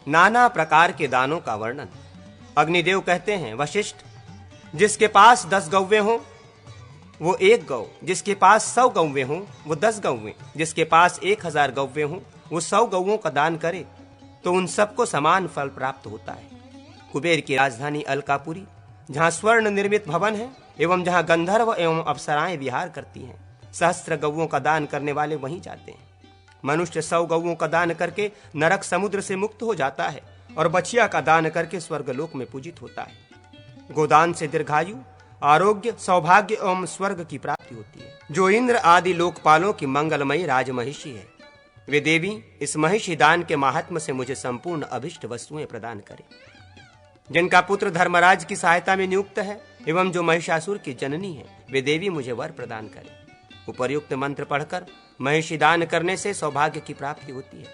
नाना प्रकार के दानों का वर्णन। अग्निदेव कहते हैं, वशिष्ठ, जिसके पास 10 गौवें हों वो 1 गौ, जिसके पास 100 गौवें हों वो 10 गौवें, जिसके पास 1000 गौवें हों वो 100 गौओं का दान करे तो उन सबको समान फल प्राप्त होता है। कुबेर की राजधानी अलकापुरी, जहाँ स्वर्ण निर्मित भवन है एवं जहाँ गंधर्व एवं अप्सराएं विहार करती हैं, सहस्त्र गौओं का दान करने वाले वहीं जाते हैं। मनुष्य 100 गौओं का दान करके नरक समुद्र से मुक्त हो जाता है और बछिया का दान करके स्वर्गलोक में पूजित होता है। गोदान से दीर्घायु, आरोग्य, सौभाग्य एवं स्वर्ग की प्राप्ति होती है। जो इंद्र आदि लोकपालों की मंगलमयी राजमहिषी है, वे देवी इस महिषी दान के महात्म्य से मुझे संपूर्ण अभिष्ट वस्तुएं प्रदान करें। जिनका पुत्र धर्मराज की सहायता में नियुक्त है एवं जो महिषासुर की जननी है, वे देवी मुझे वर प्रदान करें। उपर्युक्त मंत्र पढ़कर महिषी दान करने से सौभाग्य की प्राप्ति होती है।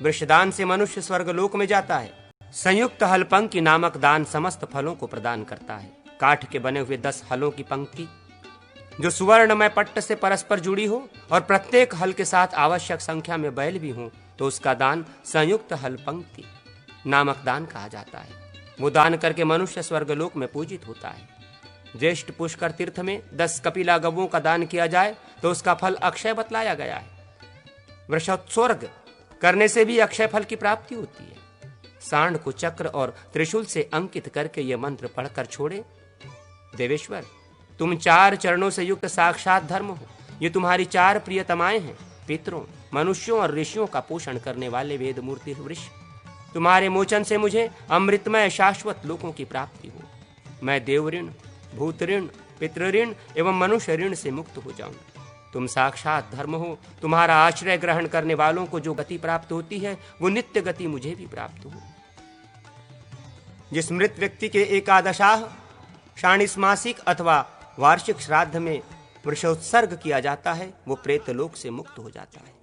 वृषदान से मनुष्य स्वर्गलोक में जाता है। संयुक्त हलपंक्ति नामक दान समस्त फलों को प्रदान करता है। काठ के बने हुए 10 हलों की पंक्ति जो सुवर्णमय पट्ट से परस्पर जुड़ी हो और प्रत्येक हल के साथ आवश्यक संख्या में बैल भी हो, तो उसका दान संयुक्त हल पंक्ति नामक दान कहा जाता है। वो दान करके मनुष्य स्वर्गलोक में पूजित होता है। ज्येष्ठ पुष्कर तीर्थ में 10 कपिला गवों का दान किया जाए तो उसका फल अक्षय बतलाया गया है। वृषोत्सर्ग करने से भी अक्षय फल की प्राप्ति होती है। सांड को चक्र और त्रिशूल से अंकित करके यह मंत्र पढ़कर छोड़े, देवेश्वर, तुम 4 चरणों से युक्त साक्षात धर्म हो। ये तुम्हारी 4 प्रियतमाएं हैं। पितरों, मनुष्यों और ऋषियों का पोषण करने वाले वेद मूर्ति वृष, तुम्हारे मोचन से मुझे अमृतमय शाश्वत लोकों की प्राप्ति हो। मैं देव ऋण, भूत ऋण, पितृ ऋण एवं मनुष्य ऋण से मुक्त हो जाऊं। तुम साक्षात धर्म हो। तुम्हारा आश्रय ग्रहण करने वालों को जो गति प्राप्त होती है वो नित्य गति मुझे भी प्राप्त हो। जिस मृत व्यक्ति के एकादशाह, षाणिस मासिक अथवा वार्षिक श्राद्ध में वृषोत्सर्ग किया जाता है वो प्रेतलोक से मुक्त हो जाता है।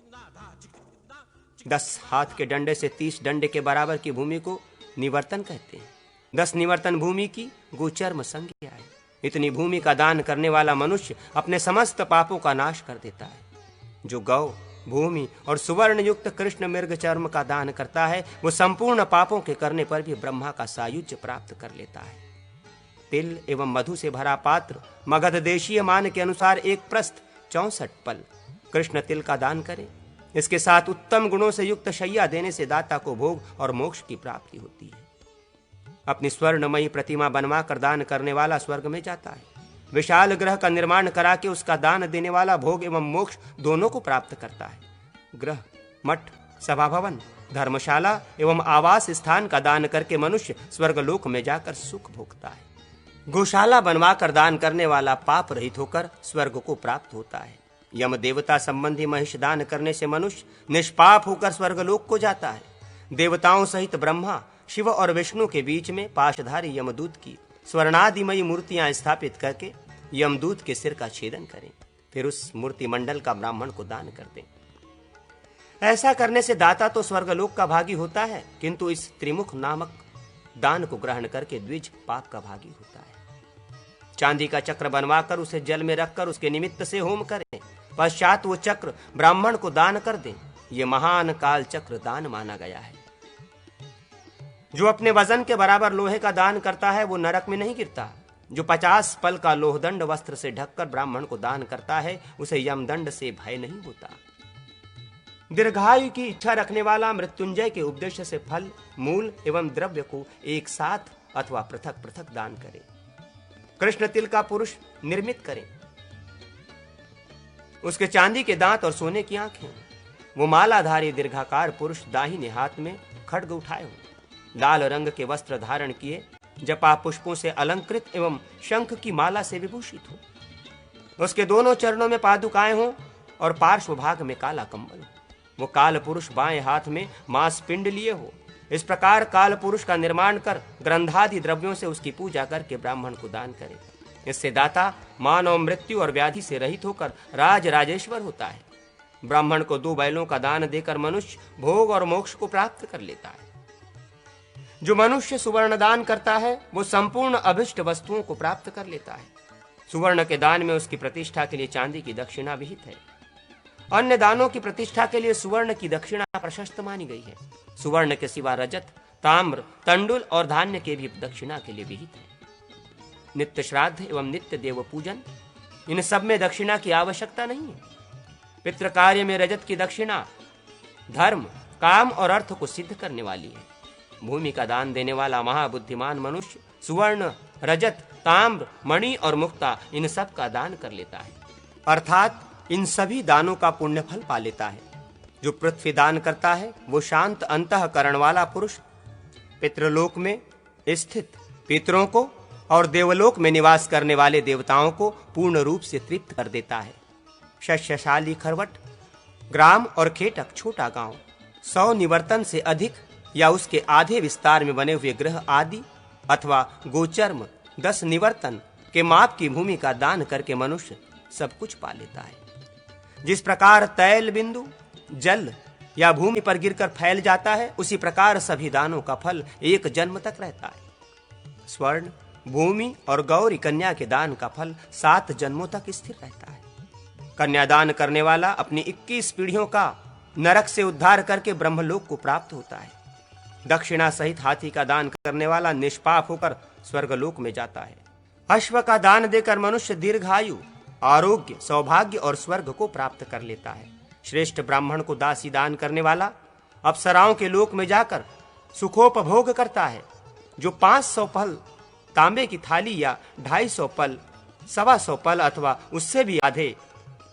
10 हाथ के डंडे से 30 डंडे के बराबर की भूमि को निवर्तन कहते हैं। 10 निवर्तन भूमि की गोचर्म संज्ञा है। इतनी भूमि का दान करने वाला मनुष्य अपने समस्त पापों का नाश कर देता है। जो गौ, भूमि और सुवर्ण युक्त कृष्ण मृग चर्म का दान करता है वो संपूर्ण पापों के करने पर भी ब्रह्मा का सायुज्य प्राप्त कर लेता है। तिल एवं मधु से भरा पात्र मगध देशीय मान के अनुसार 1 प्रस्थ 64 पल कृष्ण तिल का दान करें। इसके साथ उत्तम गुणों से युक्त शैया देने से दाता को भोग और मोक्ष की प्राप्ति होती है। अपनी स्वर्णमयी प्रतिमा बनवा कर दान करने वाला स्वर्ग में जाता है। विशाल ग्रह का निर्माण करा के उसका दान देने वाला भोग एवं मोक्ष दोनों को प्राप्त करता है। ग्रह, मठ, सभा भवन, धर्मशाला एवं आवास स्थान का दान करके मनुष्य स्वर्गलोक में जाकर सुख भोगता है। गौशाला बनवा कर दान करने वाला पाप रहित होकर स्वर्ग को प्राप्त होता है। यम देवता संबंधी महिष दान करने से मनुष्य निष्पाप होकर स्वर्गलोक को जाता है। देवताओं सहित ब्रह्मा, शिव और विष्णु के बीच में पाशधारी यमदूत की स्वर्णादिमयी मूर्तियां स्थापित करके यमदूत के सिर का छेदन करें, फिर उस मूर्ति मंडल का ब्राह्मण को दान कर दें। ऐसा करने से दाता तो स्वर्गलोक का भागी होता है, किंतु इस त्रिमुख नामक दान को ग्रहण करके द्विज पाप का भागी होता है। चांदी का चक्र बनवाकर उसे जल में रखकर उसके निमित्त से होम करें, पश्चात वो चक्र ब्राह्मण को दान कर दें। ये महान काल चक्र दान माना गया है। जो अपने वजन के बराबर लोहे का दान करता है वो नरक में नहीं गिरता। जो 50 पल का लोहदंड वस्त्र से ढककर ब्राह्मण को दान करता है उसे यमदंड से भय नहीं होता। दीर्घायु की इच्छा रखने वाला मृत्युंजय के उपदेश से फल, मूल एवं द्रव्य को एक साथ अथवा पृथक पृथक दान करे। कृष्ण तिल का पुरुष निर्मित करें। उसके चांदी के दांत और सोने की आंखें। वो मालाधारी दीर्घाकार पुरुष दाहिने हाथ में खड्ग उठाए हो, लाल रंग के वस्त्र धारण किए, जपा पुष्पों से अलंकृत एवं शंख की माला से विभूषित हो। उसके दोनों चरणों में पादुकाएं हो और पार्श्व भाग में काला कंबल हो। वो काल पुरुष बाएं हाथ में मांस पिंड लिए हो। इस प्रकार काल पुरुष का निर्माण कर ग्रंथादि द्रव्यों से उसकी पूजा करके ब्राह्मण को दान करे। इससे दाता मानव मृत्यु और व्याधि से रहित होकर राज राजेश्वर होता है। ब्राह्मण को 2 बैलों का दान देकर मनुष्य भोग और मोक्ष को प्राप्त कर लेता है। जो मनुष्य सुवर्ण दान करता है वो संपूर्ण अभिष्ट वस्तुओं को प्राप्त कर लेता है। सुवर्ण के दान में उसकी प्रतिष्ठा के लिए चांदी की दक्षिणा विहित है। अन्य दानों की प्रतिष्ठा के लिए सुवर्ण की दक्षिणा प्रशस्त मानी गई है। सुवर्ण के सिवा रजत, ताम्र, तंडुल और धान्य के भी दक्षिणा के लिए विहित है। नित्य श्राद्ध एवं नित्य देव पूजन, इन सब में दक्षिणा की आवश्यकता नहीं है। पितृ कार्य में रजत की दक्षिणा धर्म, काम और अर्थ को सिद्ध करने वाली है। भूमि का दान देने वाला महाबुद्धिमान मनुष्य सुवर्ण, रजत, ताम्र, मणि और मुक्ता इन सब का दान कर लेता है, अर्थात इन सभी दानों का पुण्य फल पा लेता है। जो पृथ्वी दान करता है वो शांत अंतःकरण वाला पुरुष पितृलोक में स्थित पितरों को और देवलोक में निवास करने वाले देवताओं को पूर्ण रूप से तृप्त कर देता है। शस्यशाली खरवट, ग्राम और खेटक छोटा गांव, 100 निवर्तन से अधिक या उसके आधे विस्तार में बने हुए ग्रह आदि अथवा गोचर्म 10 निवर्तन के माप की भूमि का दान करके मनुष्य सब कुछ पा लेता है। जिस प्रकार तैल बिंदु जल या भूमि पर गिरकर फैल जाता है, उसी प्रकार सभी दानों का फल एक जन्म तक रहता है। स्वर्ण, भूमि और गौरी कन्या के दान का फल 7 जन्मों तक स्थिर रहता है। कन्यादान करने वाला अपनी 21 पीढ़ियों का नरक से उद्धार करके ब्रह्मलोक को प्राप्त होता है। दक्षिणा सहित हाथी का दान करने वाला निष्पाप होकर स्वर्गलोक में जाता है। अश्व का दान देकर मनुष्य दीर्घायु, आरोग्य, सौभाग्य और स्वर्ग को प्राप्त कर लेता है। श्रेष्ठ ब्राह्मण को दासी दान करने वाला अप्सराओं के लोक में जाकर सुखोपभोग करता है। जो 500 पल तांबे की थाली या 250 पल, 125 पल अथवा उससे भी आधे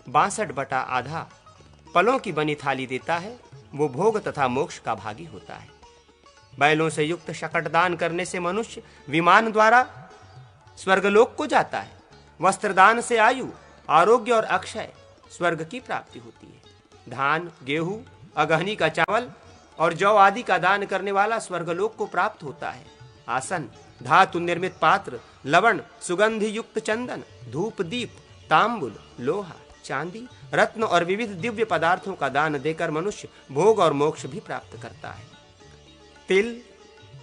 62/8 पलों की बनी थाली देता है, वो भोग तथा मोक्ष का भागी होता है। बैलों से युक्त शकट दान करने से मनुष्य विमान द्वारा स्वर्गलोक को जाता है। वस्त्रदान से आयु, आरोग्य और अक्षय स्वर्ग की प्राप्ति होती है। धान, गेहूं, अगहनी का चावल और जौ आदि का दान करने वाला स्वर्गलोक को प्राप्त होता है। आसन, धातु निर्मित पात्र, लवण, सुगंधि युक्त चंदन, धूप दीप, तांबुल, लोहा, चांदी, रत्न और विविध दिव्य पदार्थों का दान देकर मनुष्य भोग और मोक्ष भी प्राप्त करता है। तिल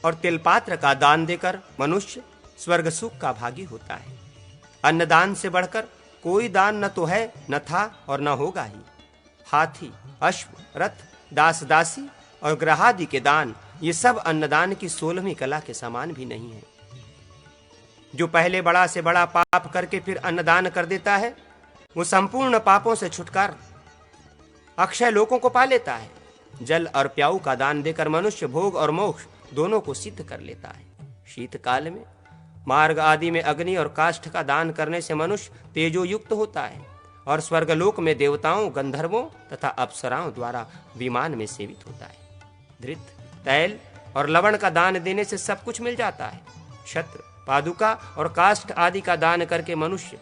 और तिलपात्र का दान देकर मनुष्य स्वर्ग सुख का भागी होता है। अन्नदान से बढ़कर कोई दान न तो है, न था और न होगा ही। हाथी, अश्व, रथ, दास दासी और ग्रहादि के दान, ये सब अन्नदान की 16वीं कला के समान भी नहीं है। जो पहले बड़ा से बड़ा पाप करके फिर अन्नदान कर देता है, वो संपूर्ण पापों से छुटकार अक्षय लोकों को पा लेता है। जल और प्याऊ का दान देकर मनुष्य भोग और मोक्ष दोनों को सिद्ध कर लेता है। शीतकाल में मार्ग आदि में अग्नि और काष्ठ का दान करने से मनुष्य तेजो युक्त होता है और स्वर्गलोक में देवताओं, गंधर्वों तथा अप्सराओं द्वारा विमान में सेवित होता है। धृत, तैल और लवण का दान देने से सब कुछ मिल जाता है। छत्र, पादुका और काष्ठ आदि का दान करके मनुष्य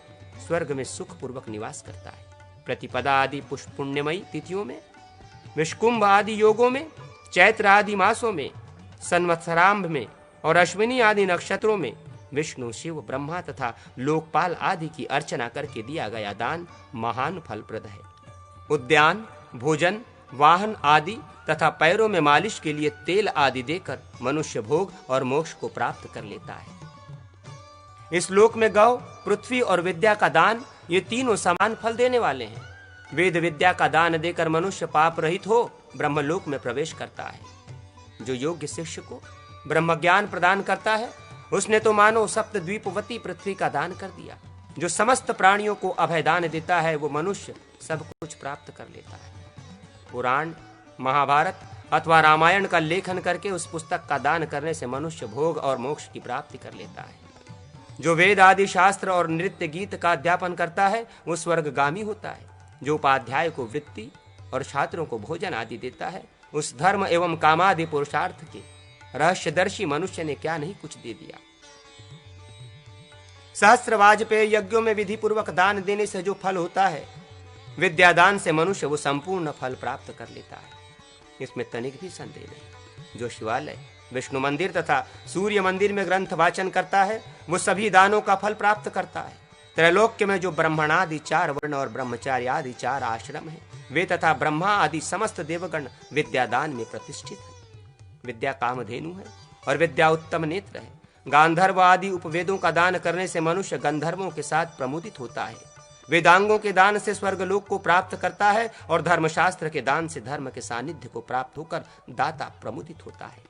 स्वर्ग में सुख पूर्वक निवास करता है। प्रतिपदा आदि पुष्प पुण्यमयी तिथियों में, विष्कुंभ आदि योगों में, चैत्र आदि मासों में, संवत्सरांभ में और अश्विनी आदि नक्षत्रों में विष्णु, शिव, ब्रह्मा तथा लोकपाल आदि की अर्चना करके दिया गया दान महान फलप्रद है। उद्यान, भोजन, वाहन आदि तथा पैरों में मालिश के लिए तेल आदि देकर मनुष्य भोग और मोक्ष को प्राप्त कर लेता है। इस लोक में गौ, पृथ्वी और विद्या का दान, ये तीनों समान फल देने वाले हैं। वेद विद्या का दान देकर मनुष्य पाप रहित हो ब्रह्मलोक में प्रवेश करता है। जो योग्य शिष्य को ब्रह्म ज्ञान प्रदान करता है, उसने तो मानो सप्तद्वीपवती पृथ्वी का दान कर दिया। जो समस्त प्राणियों को अभय दान देता है, वो मनुष्य सब कुछ प्राप्त कर लेता है। पुराण, महाभारत अथवा रामायण का लेखन करके उस पुस्तक का दान करने से मनुष्य भोग और मोक्ष की प्राप्ति कर लेता है। जो वेद आदि शास्त्र और नृत्य गीत का अध्यापन करता है, वो स्वर्गगामी होता है। जो उपाध्याय को वृत्ति और छात्रों को भोजन आदि देता है, उस धर्म एवं कामादि पुरुषार्थ के रहस्यदर्शी मनुष्य ने क्या नहीं कुछ दे दिया। सहस्त्र वाजपेय यज्ञों में विधि पूर्वक दान देने से जो फल होता है, विद्यादान से मनुष्य वो संपूर्ण फल प्राप्त कर लेता है। इसमें तनिक भी संदेह नहीं। जो शिवालय, विष्णु मंदिर तथा सूर्य मंदिर में ग्रंथ वाचन करता है, वो सभी दानों का फल प्राप्त करता है। त्रैलोक्य में जो ब्राह्मणादि 4 वर्ण और ब्रह्मचार्य आदि 4 आश्रम है, वे तथा ब्रह्मा आदि समस्त देवगण विद्यादान में प्रतिष्ठित है। विद्या कामधेनु है और विद्या उत्तम नेत्र है। गांधर्व आदि उपवेदों का दान करने से मनुष्य गंधर्वों के साथ प्रमुदित होता है। वेदांगों के दान से स्वर्गलोक को प्राप्त करता है और धर्मशास्त्र के दान से धर्म के सानिध्य को प्राप्त होकर दाता प्रमुदित होता है।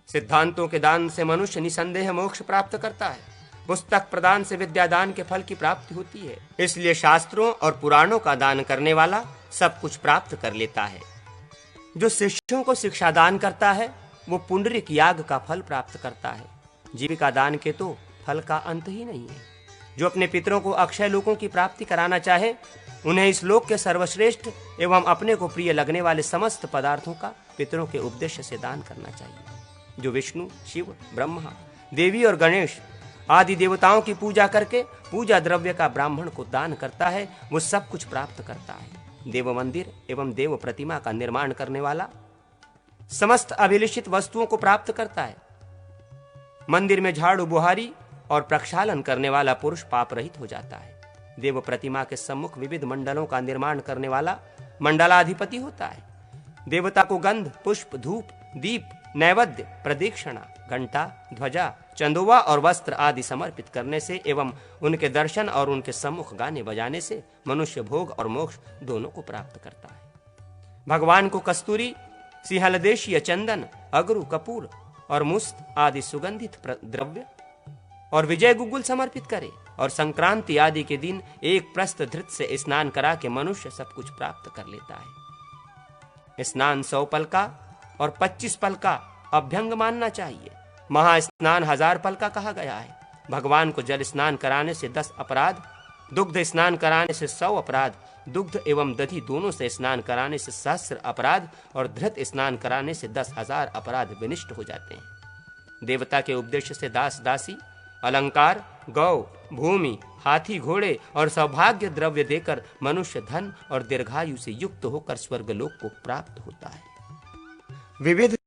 सिद्धांतों के दान से मनुष्य निसंदेह मोक्ष प्राप्त करता है। पुस्तक प्रदान से विद्यादान के फल की प्राप्ति होती है। इसलिए शास्त्रों और पुराणों का दान करने वाला सब कुछ प्राप्त कर लेता है। जो शिष्यों को शिक्षा दान करता है वो पुंडरीक याग का फल प्राप्त करता है। जीविका दान के तो फल का अंत ही नहीं है। जो अपने पितरों को अक्षय लोकों की प्राप्ति कराना चाहे उन्हें इस लोक के सर्वश्रेष्ठ एवं अपने को प्रिय लगने वाले समस्त पदार्थों का पितरों के उद्देश्य से दान करना चाहिए। जो विष्णु, शिव, ब्रह्मा, देवी और गणेश आदि देवताओं की पूजा करके पूजा द्रव्य का ब्राह्मण को दान करता है वो सब कुछ प्राप्त करता है। देव मंदिर एवं देव प्रतिमा का निर्माण करने वाला समस्त अभिलषित वस्तुओं को प्राप्त करता है। मंदिर में झाड़ू बुहारी और प्रक्षालन करने वाला पुरुष पाप रहित हो जाता है। देव प्रतिमा के सम्मुख विविध मंडलों का निर्माण करने वाला मंडलाधिपति होता है। देवता को गंध, पुष्प, धूप, दीप, नैवेद्य, प्रदक्षिणा, घंटा, ध्वजा, चंदोवा और वस्त्र आदि समर्पित करने से एवं उनके दर्शन और उनके सम्मुख गाने बजाने से मनुष्य भोग और मोक्ष दोनों को प्राप्त करता है। भगवान को कस्तूरी, सिंहलदेशीय चंदन, अगरू, कपूर और मुस्त आदि सुगंधित द्रव्य और विजय गुग्गुल समर्पित करे और संक्रांति आदि के दिन एक प्रस्थ धृत से स्नान करा के मनुष्य सब कुछ प्राप्त कर लेता है। स्नान 100 पल का और 25 पल का अभ्यंग मानना चाहिए। महास्नान 1000 पल का कहा गया है। भगवान को जल स्नान कराने से 10 अपराध, दुग्ध स्नान कराने से 100 अपराध, दुग्ध एवं दधि दोनों से स्नान कराने से 1000 अपराध और धृत स्नान कराने से 10,000 अपराध विनिष्ट हो जाते हैं। देवता के उपदेश से दास दासी, अलंकार, गौ, भूमि, हाथी, घोड़े और सौभाग्य द्रव्य देकर मनुष्य धन और दीर्घायु से युक्त होकर स्वर्गलोक को प्राप्त होता है। विविध